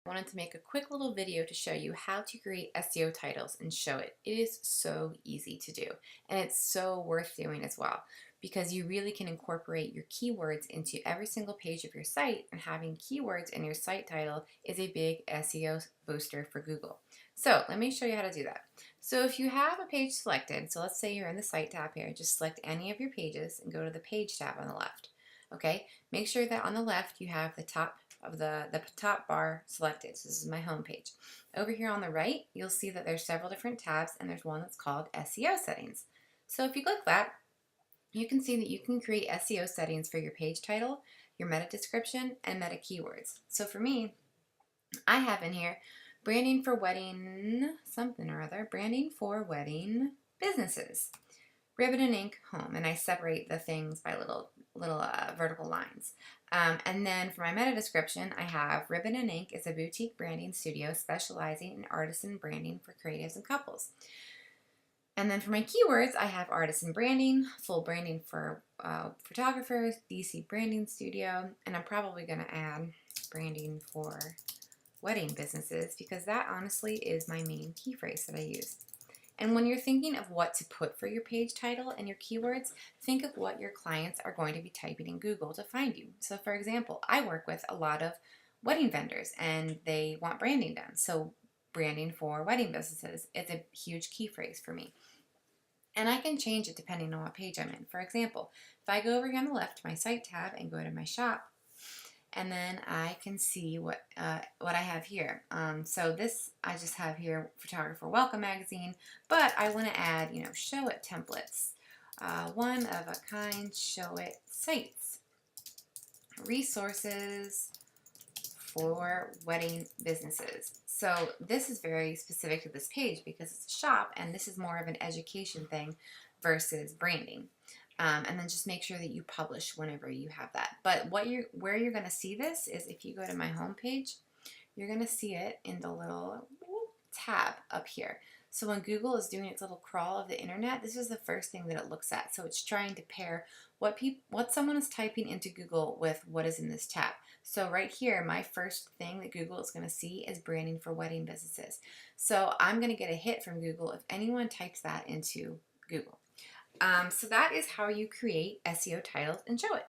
I wanted to make a quick little video to show you how to create SEO titles and Showit. It is so easy to do, and it's so worth doing as well because you really can incorporate your keywords into every single page of your site, and having keywords in your site title is a big SEO booster for Google. So let me show you how to do that. So if you have a page selected, so let's say you're in the Site tab here, just select any of your pages and go to the Page tab on the left. Okay, make sure that on the left you have the top of the top bar selected. So this is my home page. Over here on the right, you'll see that there's several different tabs, and there's one that's called SEO settings. So if you click that, you can see that you can create SEO settings for your page title, your meta description, and meta keywords. So for me, I have in here branding for wedding something or other, branding for wedding businesses, ribbon and ink home, and I separate the things by little vertical lines. And then for my meta description, I have Ribbon and Ink is a boutique branding studio specializing in artisan branding for creatives and couples. And then for my keywords, I have artisan branding, full branding for photographers, DC branding studio, and I'm probably going to add branding for wedding businesses because that honestly is my main key phrase that I use. And when you're thinking of what to put for your page title and your keywords, think of what your clients are going to be typing in Google to find you. So for example, I work with a lot of wedding vendors and they want branding done. So branding for wedding businesses is a huge key phrase for me. And I can change it depending on what page I'm in. For example, if I go over here on the left to my site tab and go to my shop, and then I can see what I have here. So this I just have here Photographer Welcome Magazine, but I want to add, Showit templates, one of a kind Showit sites, resources for wedding businesses. So this is very specific to this page because it's a shop, and this is more of an education thing versus branding. And then just make sure that you publish whenever you have that. But where you're going to see this is if you go to my home page, you're going to see it in the little tab up here. So when Google is doing its little crawl of the internet, this is the first thing that it looks at. So it's trying to pair what someone is typing into Google with what is in this tab. So right here, my first thing that Google is going to see is branding for wedding businesses. So I'm going to get a hit from Google if anyone types that into Google. So that is how you create SEO titles and Showit.